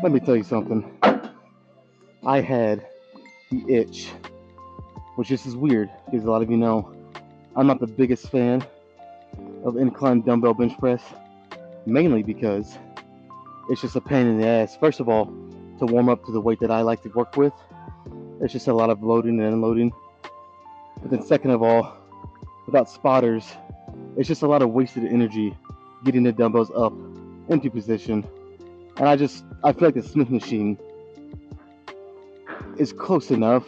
Let me tell you something. I had the itch, which this is weird because a lot of you know I'm not the biggest fan of incline dumbbell bench press, mainly because it's just a pain in the ass. First of all, to warm up to the weight that I like to work with, it's just a lot of loading and unloading. But then second of all, without spotters, it's just a lot of wasted energy getting the dumbbells up into position. And I feel like the Smith machine is close enough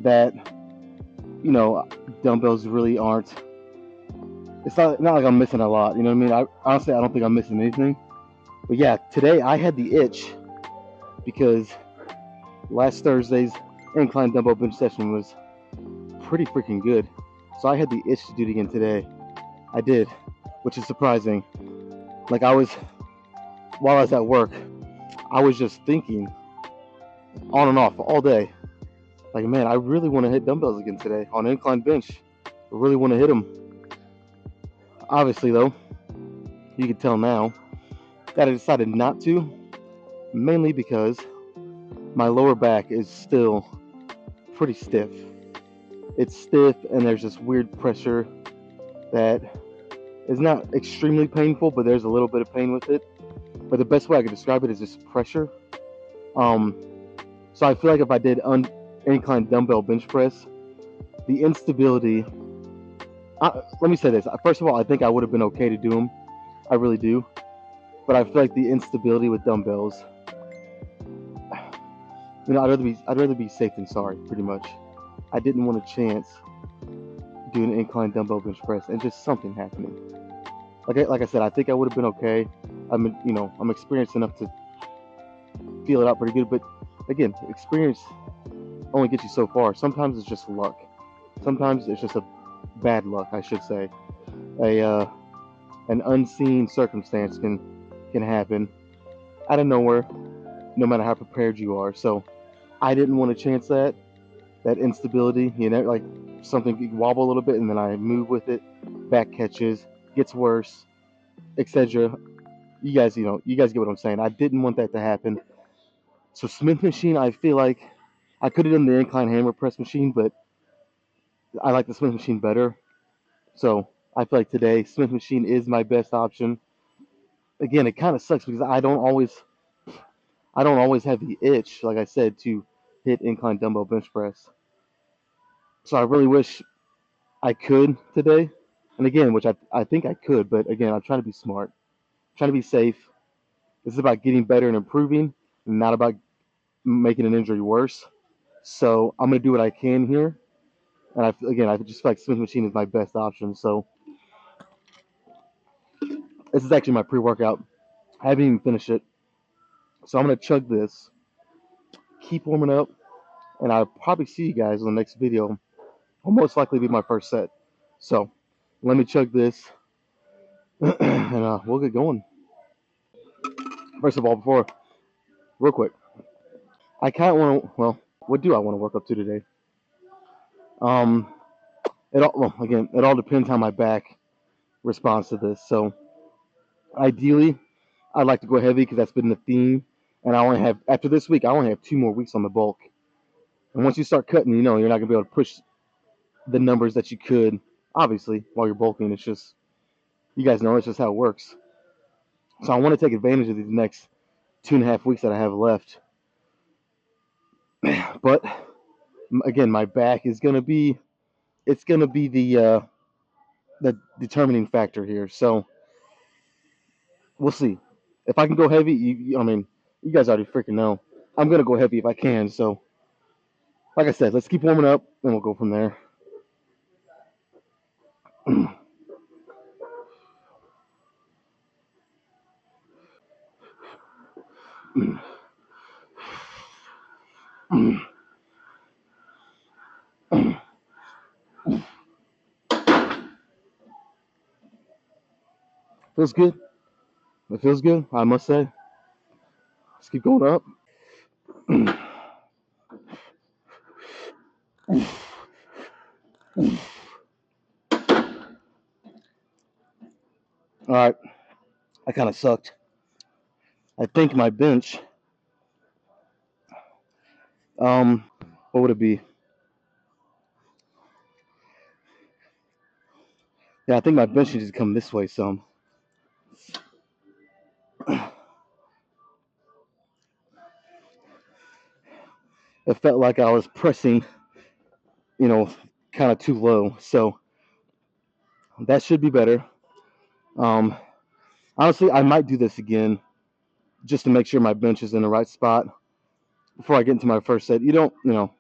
that, you know, dumbbells really aren't, it's not like I'm missing a lot, you know what I mean? Honestly, I don't think I'm missing anything. But yeah, today I had the itch because last Thursday's incline dumbbell bench session was pretty freaking good. So I had the itch to do it again today. I did, which is surprising. Like while I was at work, I was just thinking on and off all day. Like, man, I really want to hit dumbbells again today on an incline bench. I really want to hit them. Obviously, though, you can tell now that I decided not to, mainly because my lower back is still pretty stiff. It's stiff, and there's this weird pressure that is not extremely painful, but there's a little bit of pain with it. But the best way I could describe it is just pressure. So I feel like if I did incline dumbbell bench press, the instability. Let me say this. First of all, I think I would have been okay to do them. I really do. But I feel like the instability with dumbbells. You know, I'd rather be safe than sorry, pretty much. I didn't want a chance doing an incline dumbbell bench press and just something happening. Like I said, I think I would have been okay. I'm experienced enough to feel it out pretty good. But again, experience only gets you so far. Sometimes it's just luck. Sometimes it's just a bad luck, I should say. An unseen circumstance can happen out of nowhere, no matter how prepared you are. So I didn't want to chance that instability. You know, like something wobble a little bit and then I move with it, back catches, gets worse, etc. You guys get what I'm saying. I didn't want that to happen. So Smith machine, I feel like I could have done the incline hammer press machine, but I like the Smith machine better. So I feel like today Smith machine is my best option. Again, it kind of sucks because I don't always have the itch, like I said, to hit incline dumbbell bench press. So I really wish I could today. And again, which I think I could, but again, I'm trying to be smart, trying to be safe. This is about getting better and improving, and not about making an injury worse. So I'm gonna do what I can here. And I just feel like Smith machine is my best option. So this is actually my pre-workout. I haven't even finished it, so I'm gonna chug this, keep warming up, and I'll probably see you guys in the next video. Will most likely be my first set. So let me chug this, and we'll get going. First of all, real quick, I kind of want to. Well, what do I want to work up to today? It all depends how my back responds to this. So ideally, I'd like to go heavy because that's been the theme. And after this week, I only have 2 more weeks on the bulk. And once you start cutting, you know you're not gonna be able to push the numbers that you could, obviously, while you're bulking. It's just, you guys know, it's just how it works. So I want to take advantage of these next 2.5 weeks that I have left. But again, my back is gonna be the determining factor here. So we'll see. If I can go heavy, you guys already freaking know. I'm gonna go heavy if I can. So, like I said, let's keep warming up, and we'll go from there. Feels good. It feels good, I must say. Let's keep going up. All right, I kind of sucked. I think my bench What would it be? Yeah, I think my bench needs to come this way some. It felt like I was pressing, you know, kind of too low. So that should be better. Um, Honestly, I might do this again just to make sure my bench is in the right spot before I get into my first set. You don't want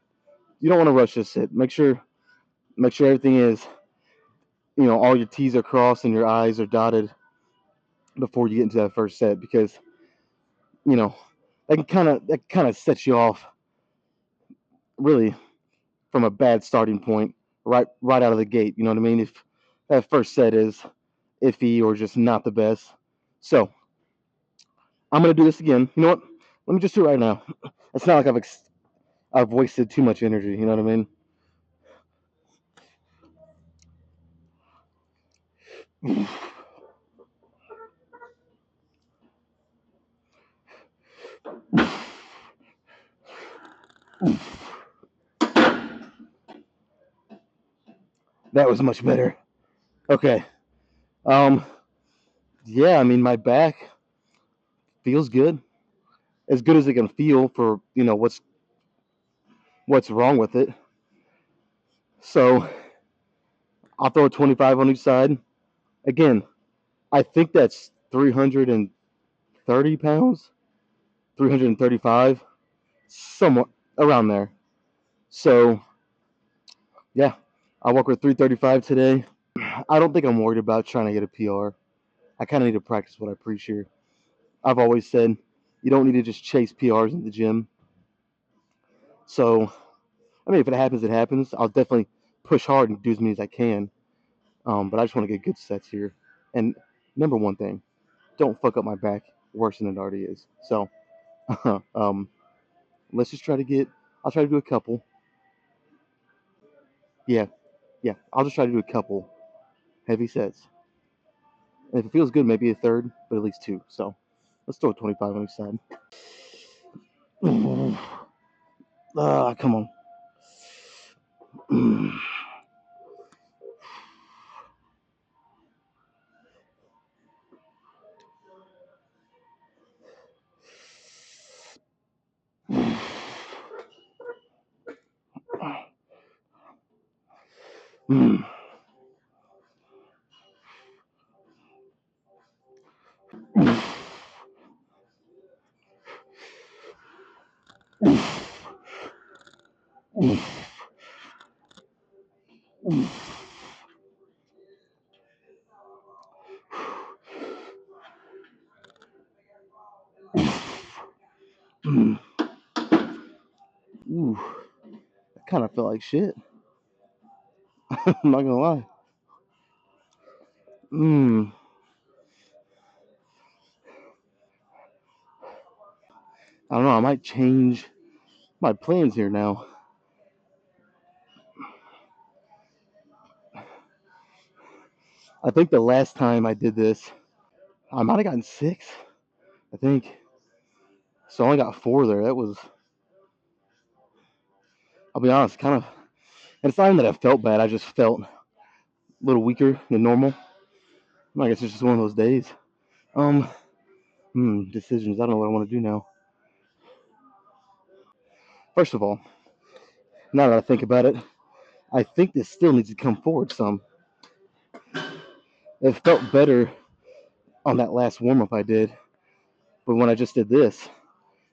to rush this set. Make sure everything is, all your T's are crossed and your I's are dotted before you get into that first set because, you know, that kind of sets you off really from a bad starting point right out of the gate. You know what I mean? If that first set is iffy or just not the best. So I'm gonna do this again. You know what? Let me just do it right now. It's not like I've wasted too much energy. You know what I mean? That was much better. Okay. Um. Yeah. I mean, my back feels good, as good as it can feel for what's wrong with it. So I'll throw a 25 on each side. Again, I think that's 330 pounds, 335, somewhat around there. So yeah, I work with 335 today. I don't think I'm worried about trying to get a PR. I kind of need to practice what I preach here. I've always said you don't need to just chase PRs in the gym. So I mean, if it happens, it happens. I'll definitely push hard and do as many as I can. But I just want to get good sets here. And number one thing, don't fuck up my back worse than it already is. So um, let's just try to get. I'll try to do a couple. Yeah, yeah. I'll just try to do a couple heavy sets. And if it feels good, maybe a third, but at least two. So let's throw a 25 on each side. Come on. Ooh, that kind of felt like shit. I'm not gonna lie. Mm, I don't know. I might change my plans here now. I think the last time I did this, I might have gotten six. I think so. I only got four there. That was, I'll be honest, kind of. And it's not even that I felt bad. I just felt a little weaker than normal. I guess it's just one of those days. Um, Decisions. I don't know what I want to do now. First of all, now that I think about it, I think this still needs to come forward some. It felt better on that last warm up I did, but when I just did this,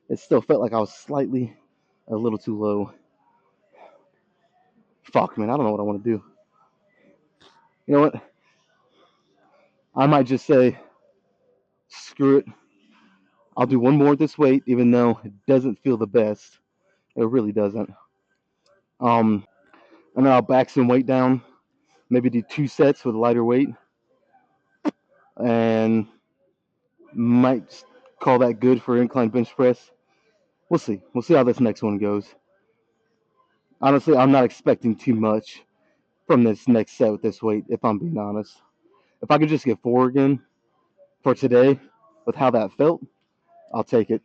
it still felt like I was slightly a little too low. Fuck, man, I don't know what I want to do. You know what? I might just say, screw it. I'll do one more at this weight, even though it doesn't feel the best. It really doesn't. And then I'll back some weight down. Maybe do two sets with a lighter weight, and might call that good for incline bench press. We'll see. We'll see how this next one goes. Honestly, I'm not expecting too much from this next set with this weight, if I'm being honest. If I could just get four again for today with how that felt, I'll take it.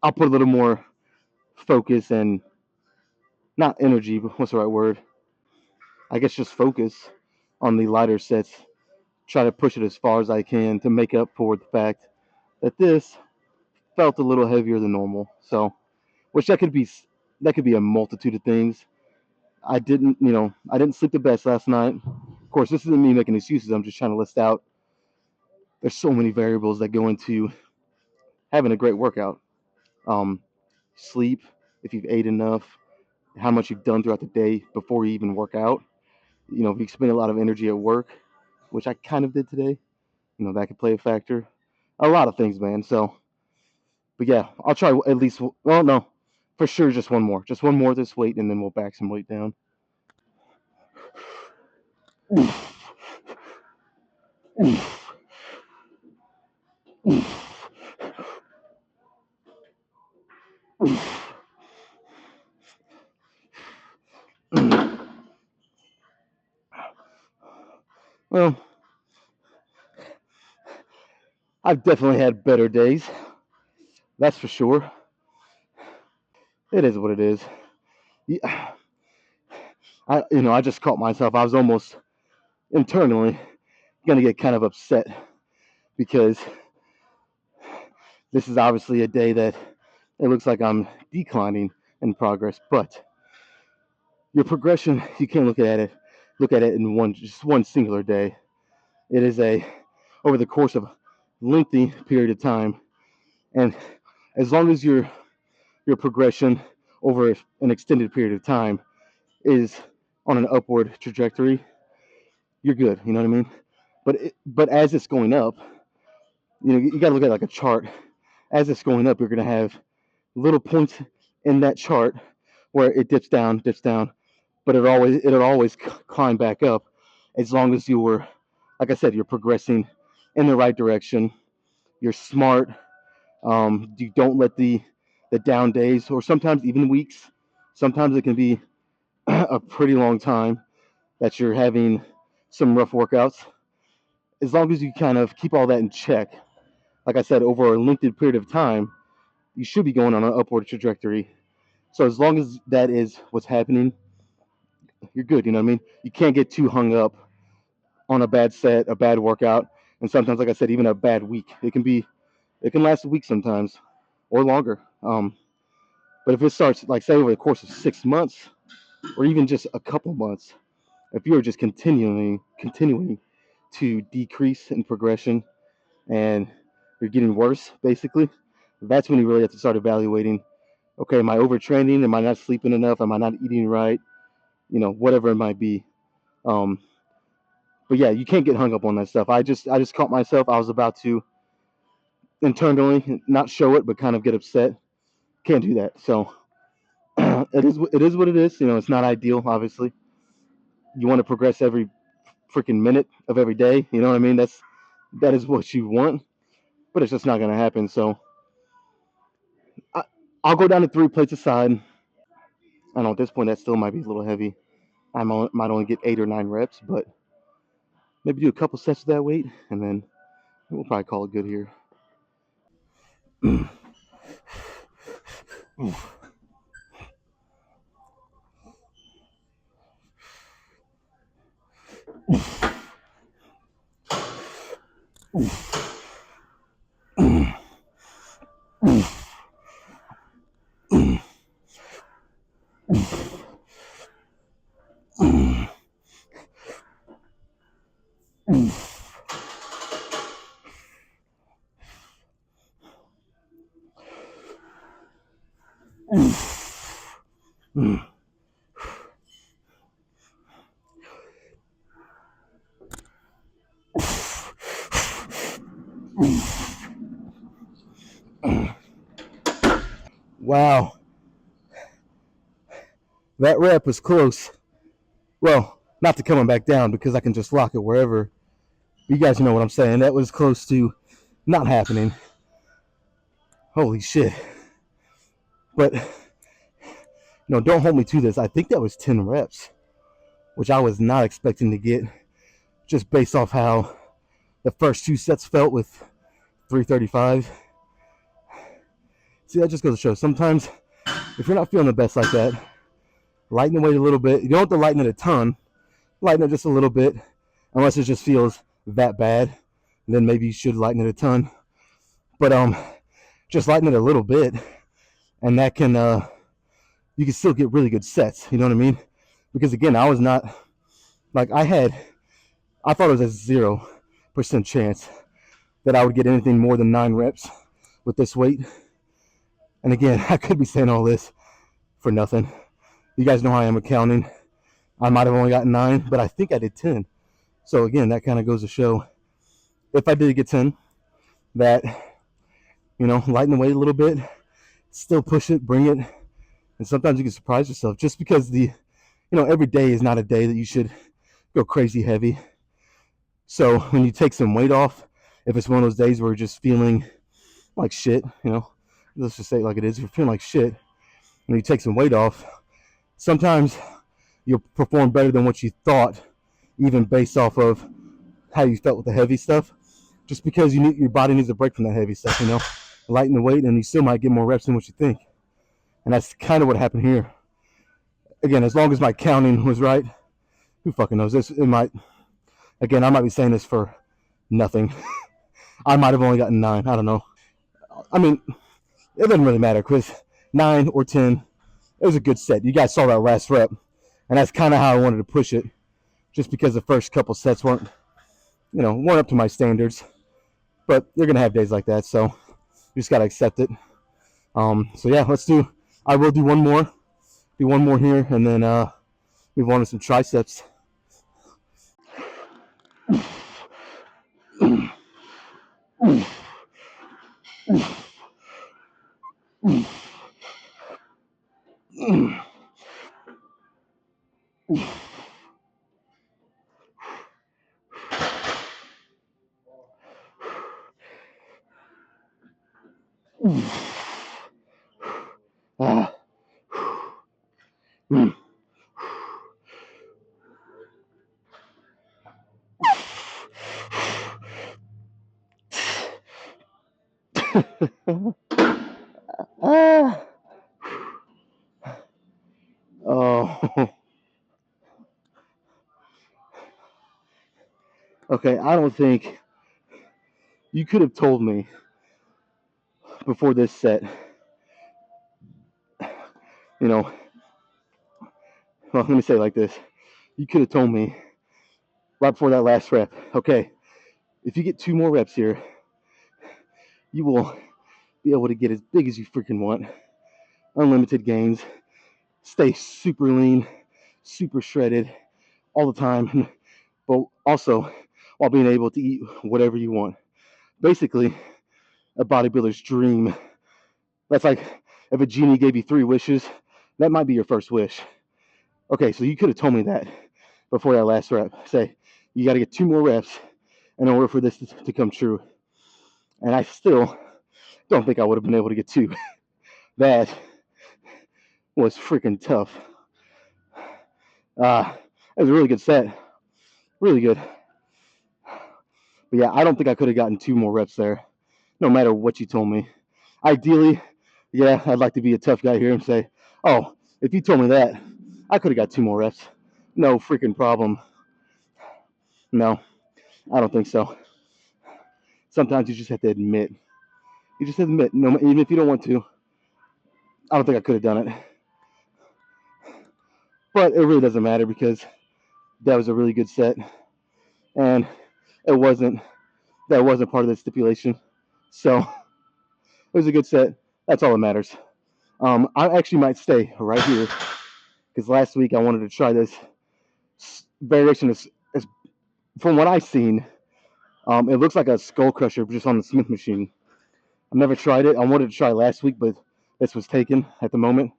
I'll put a little more focus and not energy, but what's the right word? I guess just focus on the lighter sets. Try to push it as far as I can to make up for the fact that this felt a little heavier than normal. So, which that could be a multitude of things. I didn't sleep the best last night. Of course, this isn't me making excuses. I'm just trying to list out. There's so many variables that go into having a great workout. Um, Sleep, if you've ate enough, how much you've done throughout the day before you even work out. If you spend a lot of energy at work, which I kind of did today, that could play a factor. A lot of things, man. So, but yeah, I'll try at least. Well, no, for sure, just one more this weight, and then we'll back some weight down. Well, I've definitely had better days. That's for sure. It is what it is. Yeah, I just caught myself. I was almost internally gonna get kind of upset because this is obviously a day that it looks like I'm declining in progress. But your progression, you can't look at it in one singular day. It is a over the course of a lengthy period of time, and as long as your progression over an extended period of time is on an upward trajectory, you're good. You know what I mean? But as it's going up, you got to look at it like a chart. As it's going up, you're going to have little points in that chart where it dips down, but it'll always climb back up as long as you were, like I said, you're progressing in the right direction. You're smart. You don't let the down days or sometimes even weeks. Sometimes it can be a pretty long time that you're having some rough workouts. As long as you kind of keep all that in check, like I said, over a lengthy period of time, you should be going on an upward trajectory. So as long as that is what's happening, you're good. You know what I mean? You can't get too hung up on a bad set, a bad workout, and sometimes, like I said, even a bad week. It can last a week sometimes, or longer. But if it starts, like say, over the course of 6 months, or even just a couple months, if you're just continuing to decrease in progression, and you're getting worse, basically, that's when you really have to start evaluating. Okay, am I overtraining? Am I not sleeping enough? Am I not eating right? Whatever it might be. Um, but yeah, you can't get hung up on that stuff. I just caught myself. I was about to internally not show it, but kind of get upset. Can't do that. So it is what it is. It's not ideal. Obviously, you want to progress every freaking minute of every day. You know what I mean? That is what you want, but it's just not gonna happen. So I, I'll go down to 3 plates aside. I don't know at this point that still might be a little heavy. Might only get 8 or 9 reps, but maybe do a couple sets of that weight, and then we'll probably call it good here. Wow, that rep was close. Well, not to coming back down because I can just lock it wherever. You guys know what I'm saying. That was close to not happening. Holy shit. But no, don't hold me to this. I think that was 10 reps, which I was not expecting to get just based off how the first 2 sets felt with 335. See, that just goes to show sometimes if you're not feeling the best like that, lighten the weight a little bit. You don't have to lighten it a ton. Lighten it just a little bit, unless it just feels that bad. Then maybe you should lighten it a ton. But just lighten it a little bit, and that can you can still get really good sets. You know what I mean? Because again, I was not like I thought it was a 0% chance that I would get anything more than 9 reps with this weight. And again, I could be saying all this for nothing. You guys know how I am accounting. I might have only gotten 9, but I think I did 10. So again, that kind of goes to show if I did get 10, that, lighten the weight a little bit, still push it, bring it. And sometimes you can surprise yourself just because every day is not a day that you should go crazy heavy. So when you take some weight off, if it's one of those days where you're just feeling like shit, let's just say it like it is, if you're feeling like shit, and you take some weight off, sometimes you'll perform better than what you thought, even based off of how you felt with the heavy stuff, just because your body needs a break from that heavy stuff, lighten the weight, and you still might get more reps than what you think. And that's kind of what happened here. Again, as long as my counting was right, who fucking knows? I might be saying this for nothing. I might have only gotten 9. I don't know. I mean, it doesn't really matter because 9 or 10, it was a good set. You guys saw that last rep, and that's kind of how I wanted to push it, just because the first couple sets weren't up to my standards. But you're gonna have days like that, so you just gotta accept it. So yeah, I will do one more here, and then move on to some triceps. Ah. Ah. Oh. Okay, I don't think you could have told me before this set, well, let me say it like this. You could have told me right before that last rep, okay, if you get 2 more reps here, you will be able to get as big as you freaking want. Unlimited gains. Stay super lean, super shredded all the time, but also while being able to eat whatever you want. Basically, a bodybuilder's dream. That's like if a genie gave you 3 wishes, that might be your first wish. Okay, so you could have told me that before that last rep. Say, you got to get 2 more reps in order for this to come true. And I still don't think I would have been able to get 2. That was freaking tough. It was a really good set. Really good. But yeah, I don't think I could have gotten 2 more reps there, no matter what you told me. Ideally, yeah, I'd like to be a tough guy here and say, oh, if you told me that, I could have got 2 more reps. No freaking problem. No, I don't think so. Sometimes you just have to admit. You just admit, no, even if you don't want to. I don't think I could have done it. But it really doesn't matter because that was a really good set. And that wasn't part of the stipulation. So it was a good set. That's all that matters. I actually might stay right here because last week I wanted to try this variation. Is from what I've seen, it looks like a skull crusher just on the Smith machine. I've never tried it. I wanted to try last week, but this was taken at the moment.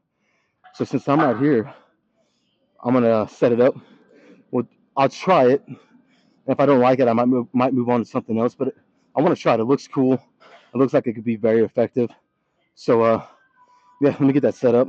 So since I'm out here, I'm gonna set it up. I'll try it. If I don't like it, I might move on to something else. But I want to try it. It looks cool. It looks like it could be very effective. So yeah, let me get that set up.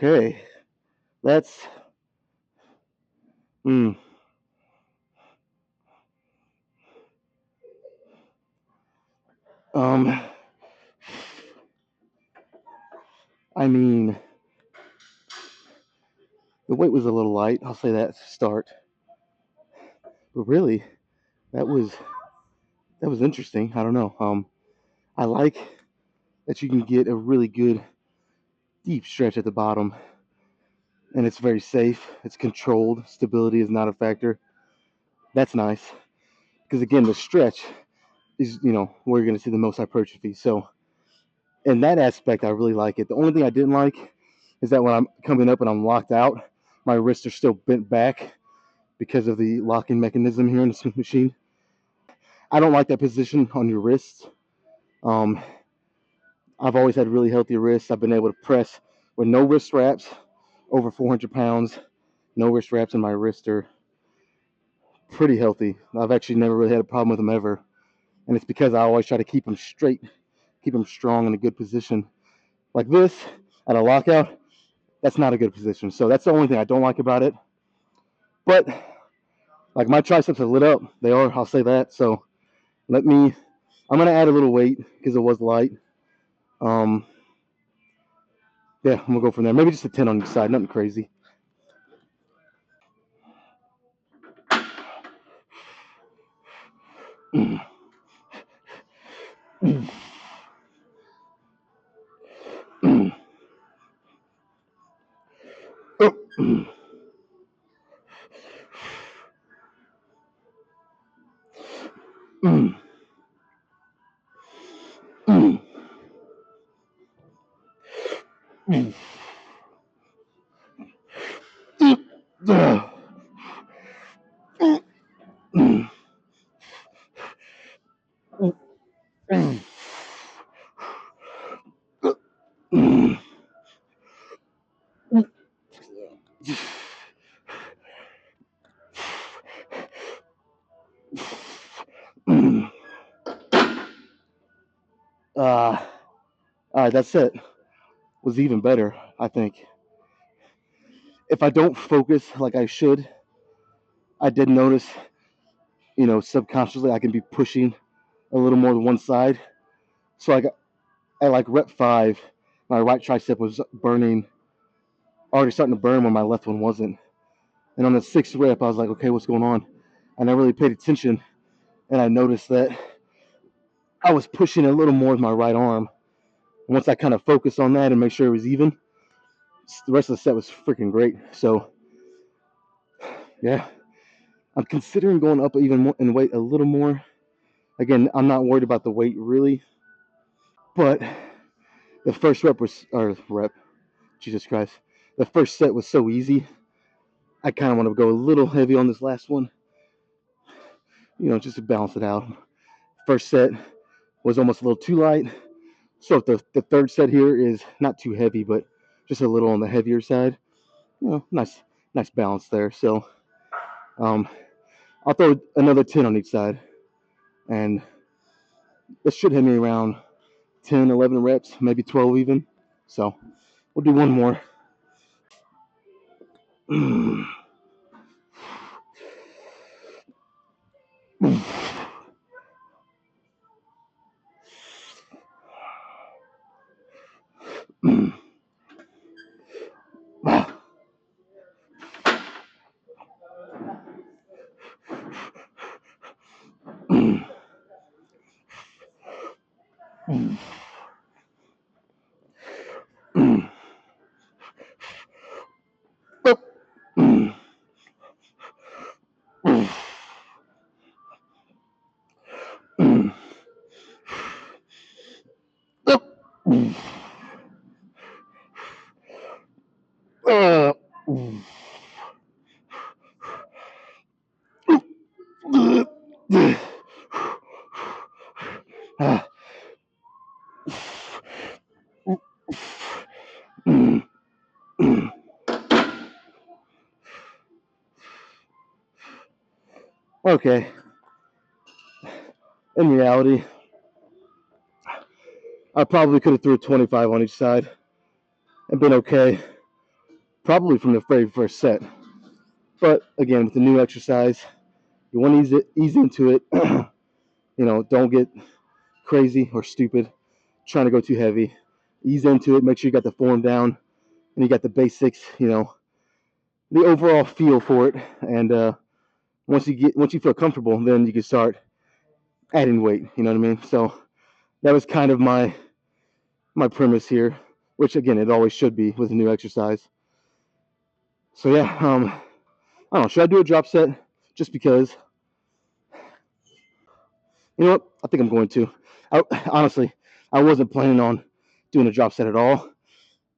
Okay, that's mm, um. I mean, the weight was a little light. I'll say that to start, but really, that was that was interesting. I don't know. I like that you can get a really good deep stretch at the bottom, and it's very safe. It's controlled. Stability is not a factor. That's nice because again, the stretch is where you're going to see the most hypertrophy. So in that aspect, I really like it. The only thing I didn't like is that when I'm coming up and I'm locked out, my wrists are still bent back because of the locking mechanism here in the Smith machine. I don't like that position on your wrists. Um, I've always had really healthy wrists. I've been able to press with no wrist straps, over 400 pounds, no wrist straps, and my wrists are pretty healthy. I've actually never really had a problem with them ever. And it's because I always try to keep them straight, keep them strong in a good position. Like this, at a lockout, that's not a good position. So that's the only thing I don't like about it. But like my triceps are lit up. They are, I'll say that. So I'm going to add a little weight because it was light. Um, yeah, I'm going to go from there. Maybe just a 10 on each side, nothing crazy. All right, that's it. Was even better, I think. If I don't focus like I should, I did notice, subconsciously I can be pushing a little more to one side. So at like rep 5, my right tricep was burning, already starting to burn when my left one wasn't. And on the 6th rep, I was like, okay, what's going on? And I really paid attention, and I noticed that I was pushing a little more with my right arm. Once I kind of focused on that and make sure it was even, the rest of the set was freaking great. So, yeah, I'm considering going up even more in weight a little more. Again, I'm not worried about the weight really, but the first Jesus Christ, the first set was so easy. I kind of want to go a little heavy on this last one, just to balance it out. First set was almost a little too light. So if the third set here is not too heavy, but just a little on the heavier side, nice balance there. So I'll throw another 10 on each side, and this should hit me around 10, 11 reps, maybe 12 even. So we'll do one more. Okay. In reality, I probably could have threw a 25 on each side and been okay, probably from the very first set. But again, with the new exercise, you want to ease into it. Don't get crazy or stupid trying to go too heavy. Ease into it. Make sure you got the form down and you got the basics. The overall feel for it. And once you feel comfortable, then you can start adding weight. You know what I mean? So that was kind of my premise here, which again it always should be with a new exercise. So yeah, I don't know. Should I do a drop set? Just because. You know what? I think I'm going to. Honestly, I wasn't planning on doing a drop set at all,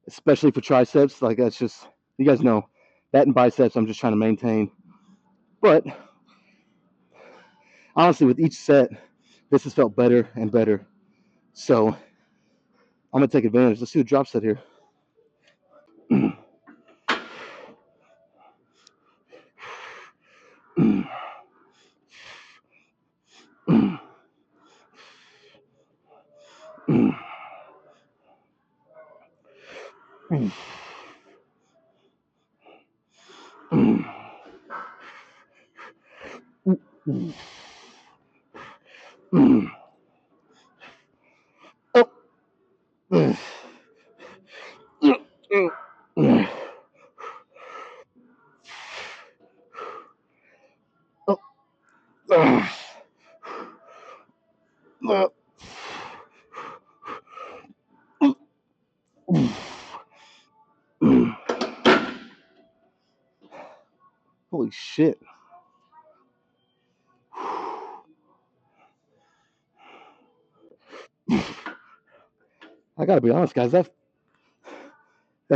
especially for triceps. Like that's just, you guys know, that and biceps I'm just trying to maintain. But honestly, with each set, this has felt better and better. So I'm gonna take advantage. Let's do a drop set here. Holy shit. I gotta be honest, guys. That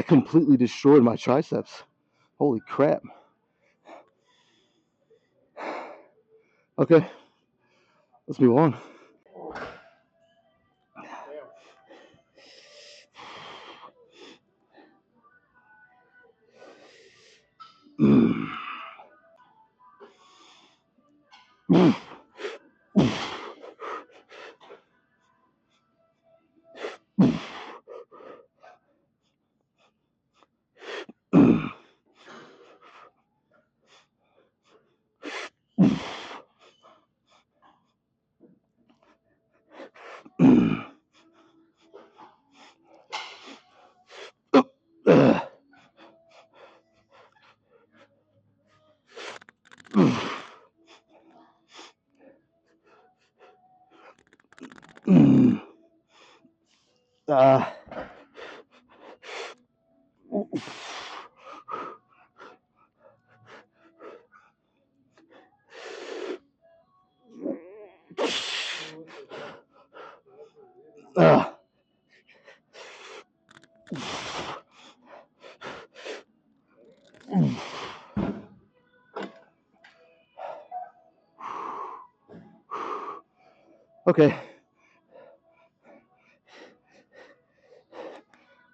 completely destroyed my triceps. Holy crap. Okay, let's move on. Okay.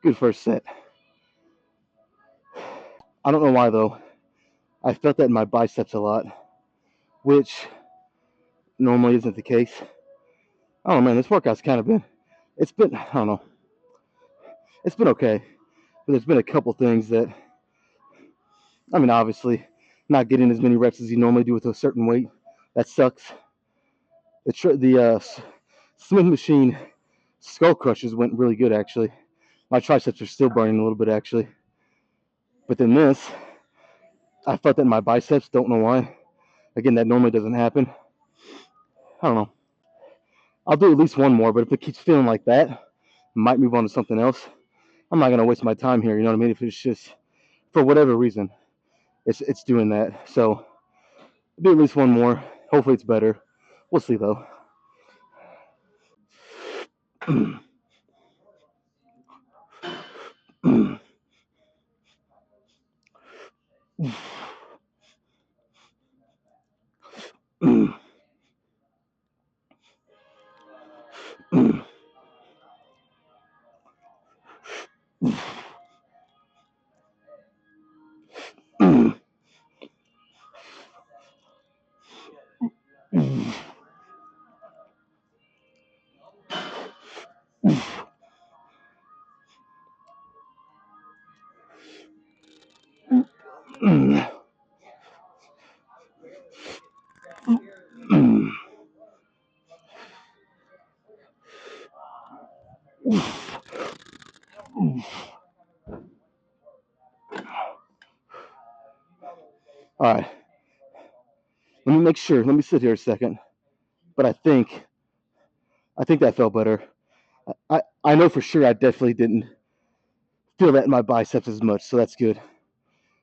Good first set. I don't know why though. I felt that in my biceps a lot, which normally isn't the case. I don't know, man. This workout's kind of been, I don't know, it's been okay. But there's been a couple things that, I mean, obviously, not getting as many reps as you normally do with a certain weight. That sucks. The Smith machine skull crushers went really good, actually. My triceps are still burning a little bit, actually. But then this, I felt that in my biceps. Don't know why. Again, that normally doesn't happen. I don't know. I'll do at least one more, but if it keeps feeling like that, I might move on to something else. I'm not gonna waste my time here. You know what I mean? If it's just for whatever reason, it's doing that. So I'll do at least one more. Hopefully it's better. We'll see though. All right. Let me make sure. Let me sit here a second. But I think that felt better. I know for sure I definitely didn't feel that in my biceps as much, so that's good.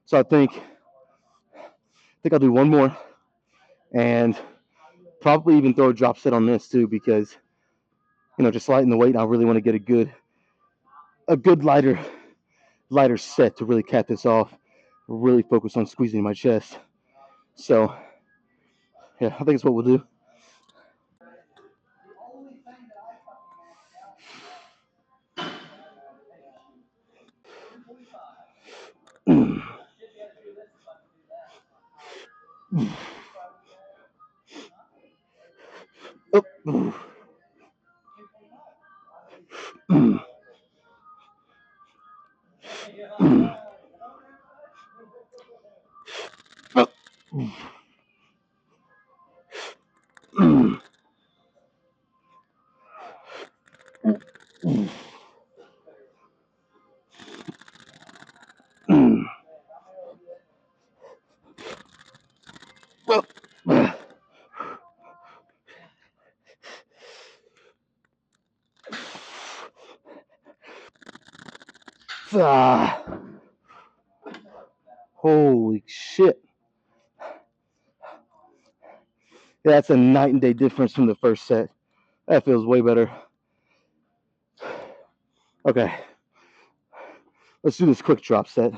So I think I'll do one more and probably even throw a drop set on this too because just lighten the weight. And I really want to get a good lighter set to really cap this off. Really focus on squeezing my chest. So yeah, I think it's what we'll do. Holy shit. That's a night and day difference from the first set. That feels way better. Okay, let's do this quick drop set.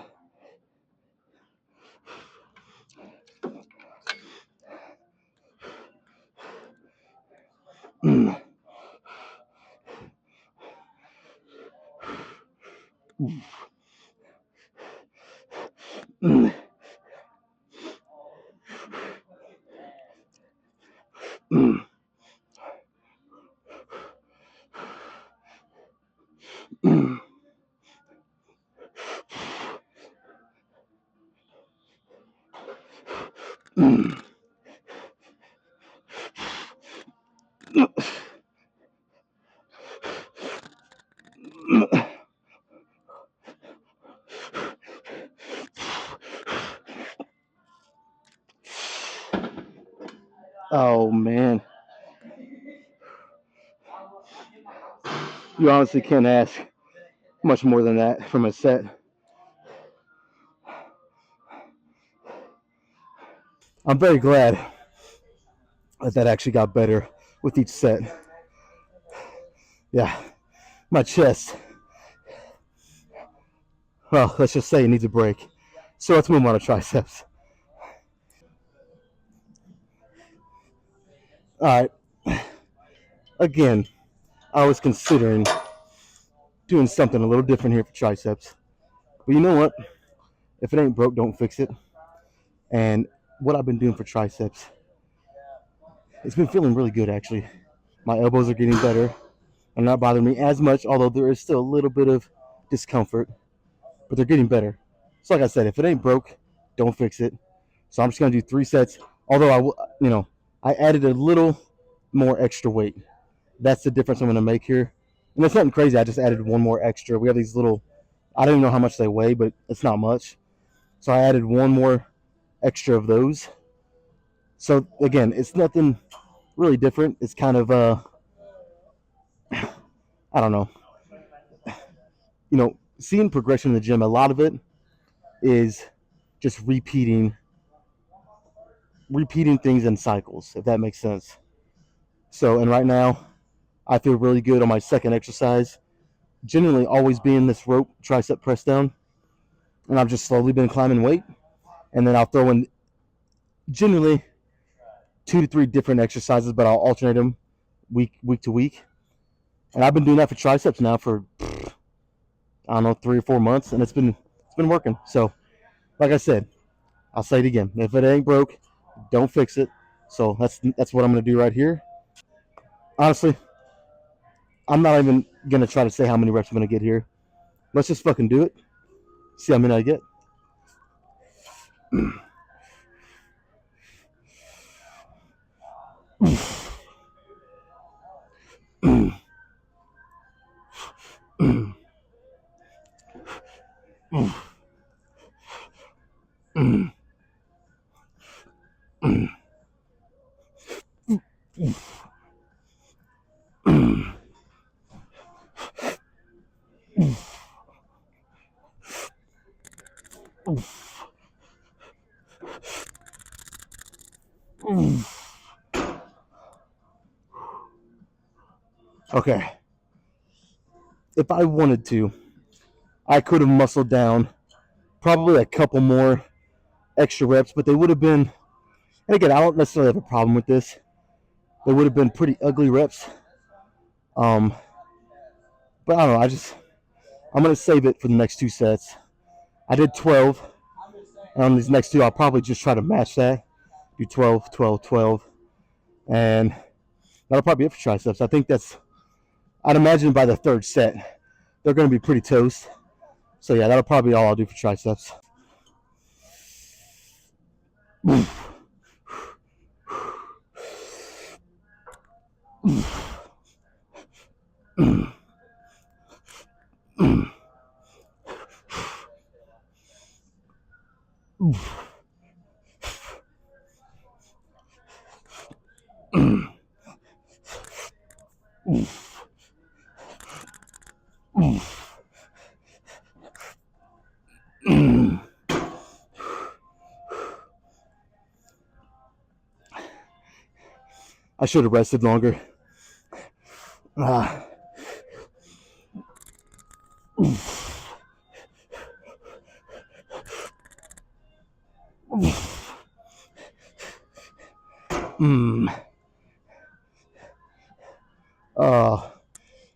Oh man, you honestly can't ask much more than that from a set. I'm very glad that actually got better with each set. Yeah, my chest, well, let's just say it needs a break. So let's move on to triceps. All right, again, I was considering doing something a little different here for triceps. But you know what? If it ain't broke, don't fix it. And what I've been doing for triceps, it's been feeling really good actually. My elbows are getting better. They're not bothering me as much, although there is still a little bit of discomfort, but they're getting better. So like I said, if it ain't broke, don't fix it. So I'm just gonna do 3 sets. Although I added a little more extra weight. That's the difference I'm gonna make here. And it's nothing crazy. I just added one more extra. We have these little, I don't even know how much they weigh, but it's not much. So I added one more extra of those. So again, it's nothing really different. It's kind of I don't know, seeing progression in the gym, a lot of it is just repeating things in cycles, if that makes sense. So, and right now, I feel really good on my second exercise. Generally, always being this rope tricep press down, and I've just slowly been climbing weight, and then I'll throw in generally 2 to 3 different exercises, but I'll alternate them week to week. And I've been doing that for triceps now for I don't know 3 or 4 months, and it's been working. So, like I said, I'll say it again: if it ain't broke, don't fix it. So that's what I'm gonna do right here. Honestly, I'm not even gonna try to say how many reps I'm gonna get here. Let's just fucking do it. See how many I get. Okay. If I wanted to, I could have muscled down probably a couple more extra reps, but they would have been, and again, I don't necessarily have a problem with this. They would have been pretty ugly reps. Um, but I don't know. I'm gonna save it for the next 2 sets. I did 12. And on these next two, I'll probably just try to match that. Do 12, 12, 12. And that'll probably be it for triceps. I'd imagine by the third set, they're going to be pretty toast. So yeah, that'll probably be all I'll do for triceps. I should have rested longer.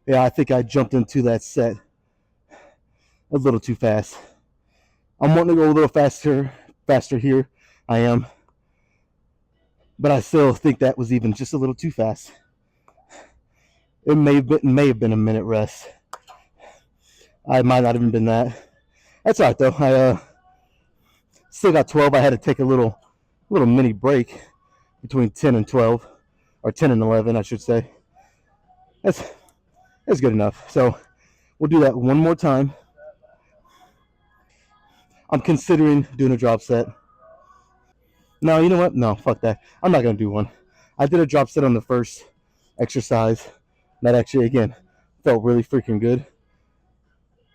Yeah, I think I jumped into that set a little too fast. I'm wanting to go a little faster here. I am. But I still think that was even just a little too fast. It may have been a minute rest. I might not have even been that. That's all right though. I still got 12. I had to take a little mini break between 10 and 12, or 10 and 11, I should say. That's good enough. So we'll do that one more time. I'm considering doing a drop set. No, you know what? No, fuck that. I'm not gonna do one. I did a drop set on the first exercise. That actually, again, felt really freaking good.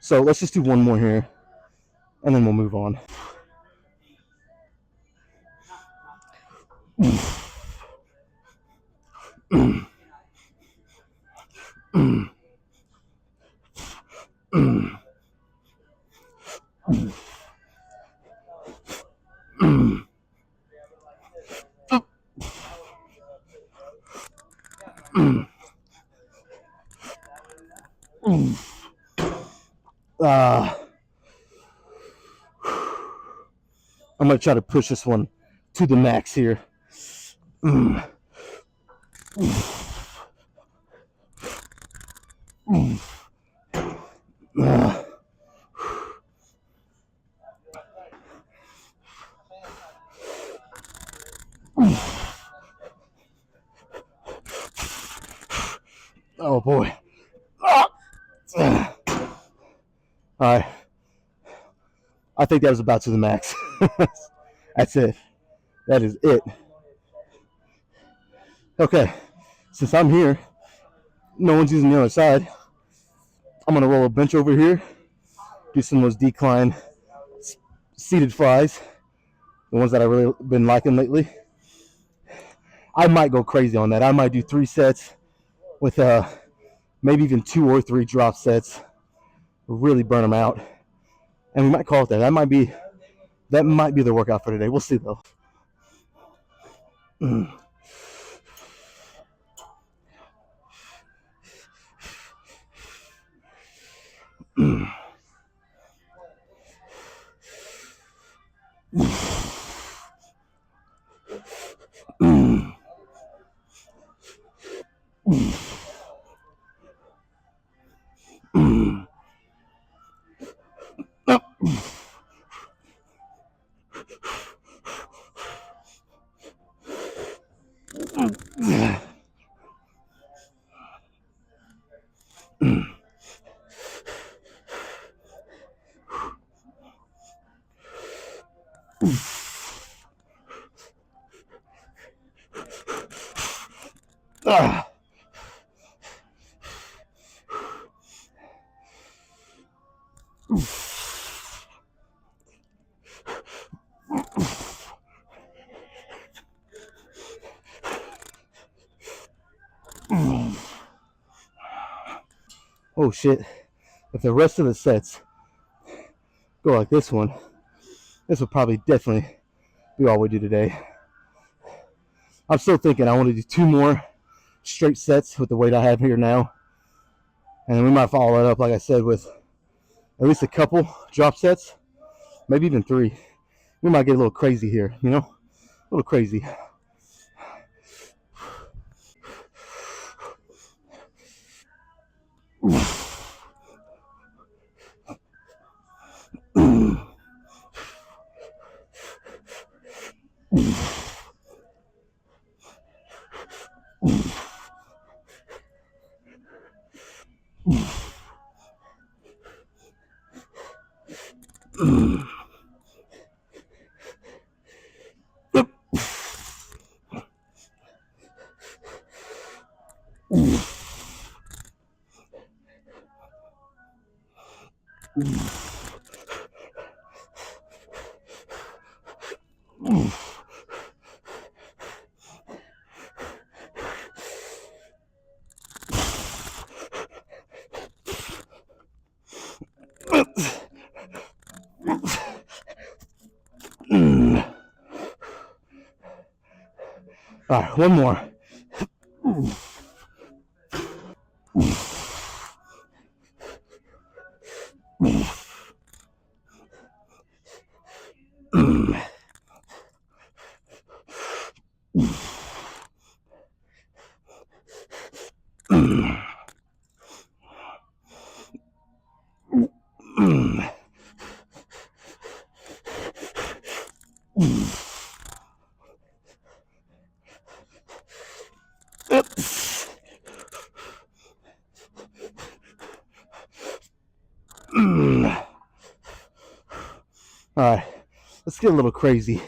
So let's just do one more here, and then we'll move on. I'm gonna try to push this one to the max here. Oh boy. Alright. I think that was about to the max. That's it. That is it. Okay. Since I'm here, no one's using the other side. I'm gonna roll a bench over here, do some of those decline seated flies, the ones that I've really been liking lately. I might go crazy on that. I might do 3 sets with maybe even 2 or 3 drop sets, really burn them out, and we might call it that. That might be the workout for today. We'll see though. Oh shit. If the rest of the sets go like this one, this will probably definitely be all we do today. I'm still thinking I want to do 2 more straight sets with the weight I have here now. And then we might follow that up, like I said, with at least a couple drop sets, maybe even 3. We might get a little crazy here, you know? A little crazy. All right, one more. All right, let's get a little crazy.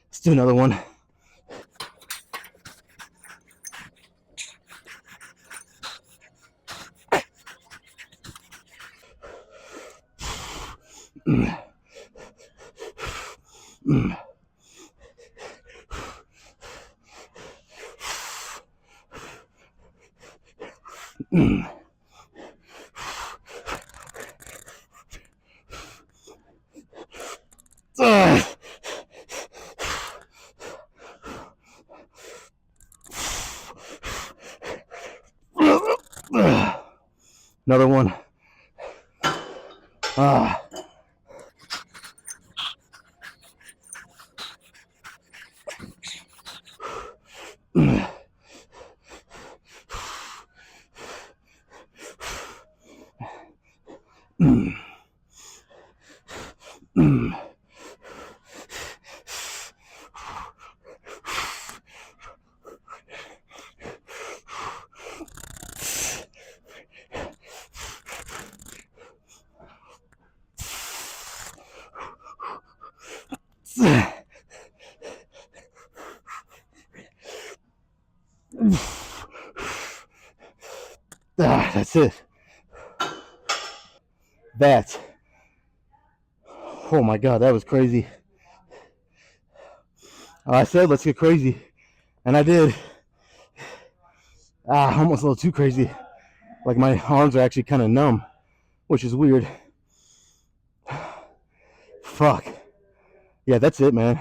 Let's do another one. Another one. That's it. That. Oh my God, that was crazy. I said, let's get crazy. And I did. Almost a little too crazy. Like my arms are actually kind of numb, which is weird. Fuck. Yeah, that's it, man.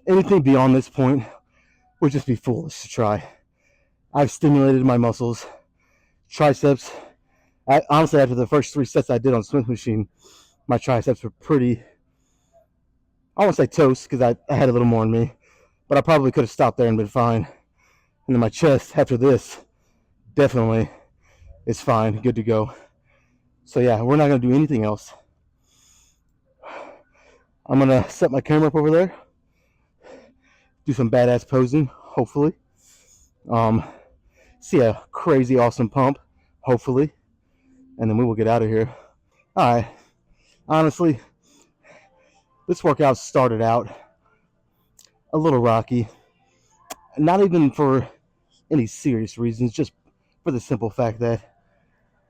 Anything beyond this point would just be foolish to try. I've stimulated my muscles, triceps. Honestly, after the first 3 sets I did on Smith machine, my triceps were pretty, I won't say toast because I had a little more in me, but I probably could have stopped there and been fine. And then my chest, after this, definitely is fine, good to go. So yeah, we're not going to do anything else. I'm going to set my camera up over there, do some badass posing, hopefully. See a crazy awesome pump, hopefully. And then we will get out of here. All right. Honestly, this workout started out a little rocky. Not even for any serious reasons, just for the simple fact that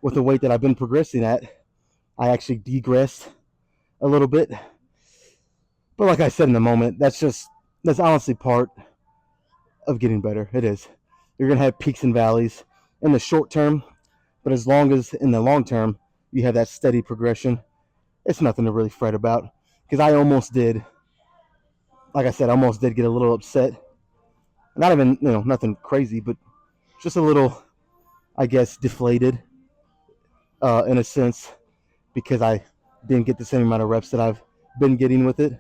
with the weight that I've been progressing at, I actually degressed a little bit. But like I said in the moment, that's honestly part of getting better. It is. You're going to have peaks and valleys in the short term, but as long as in the long term you have that steady progression, it's nothing to really fret about. Because I almost did, like I said, I almost did get a little upset. Not even, nothing crazy, but just a little, I guess, deflated in a sense, because I didn't get the same amount of reps that I've been getting with it.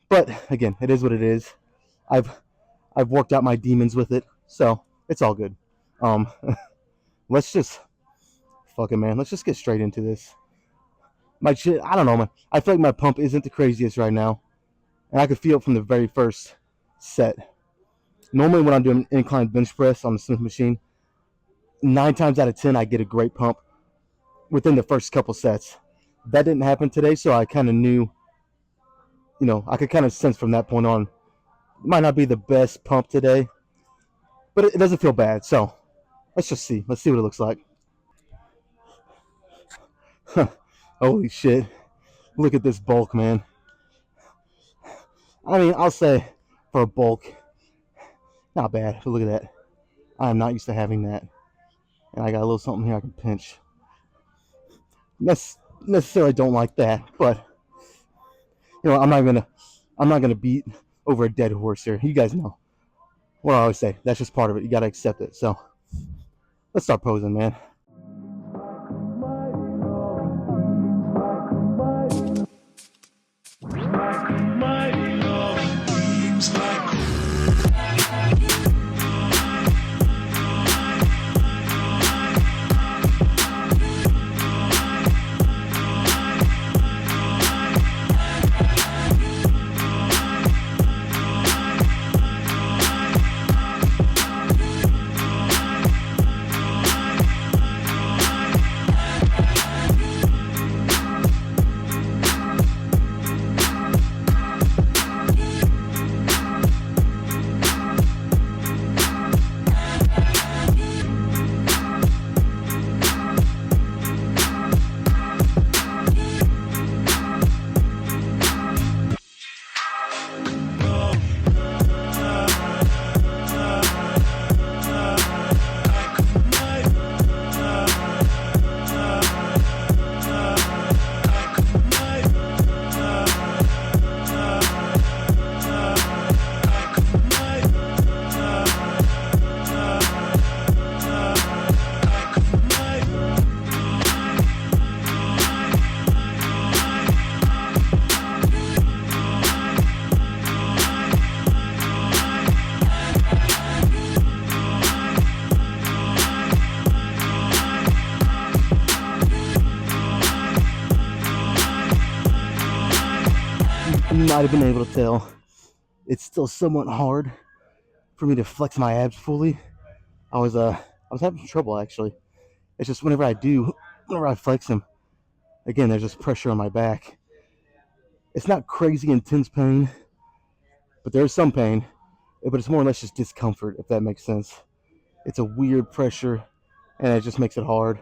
But again, it is what it is. I've worked out my demons with it, so it's all good. Let's just fucking man, let's just get straight into this. My shit, I don't know, man. I feel like my pump isn't the craziest right now, and I could feel it from the very first set. Normally, when I'm doing incline bench press on the Smith machine, 9 times out of 10, I get a great pump within the first couple sets. That didn't happen today, so I kind of knew, I could kind of sense from that point on, it might not be the best pump today, but it doesn't feel bad. So let's just see. Let's see what it looks like. Holy shit. Look at this bulk, man. I mean, I'll say for a bulk, not bad. But look at that. I'm not used to having that. And I got a little something here I can pinch. Necessarily don't like that, but I'm not gonna beat over a dead horse here. You guys know what I always say. That's just part of it. You gotta accept it. So let's start posing, man. might have been able to tell, it's still somewhat hard for me to flex my abs fully. I was having trouble actually. It's just whenever I flex them, again, there's just pressure on my back. It's not crazy intense pain, but there is some pain. But it's more or less just discomfort, if that makes sense. It's a weird pressure, and it just makes it hard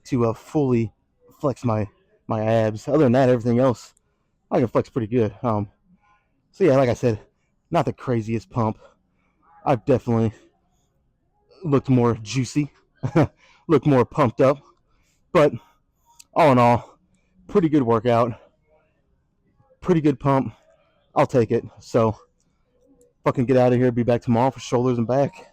to fully flex my abs. Other than that, everything else I can flex pretty good. So yeah, like I said, not the craziest pump. I've definitely looked more juicy, looked more pumped up, but all in all, pretty good workout, pretty good pump. I'll take it. So fucking get out of here. Be back tomorrow for shoulders and back.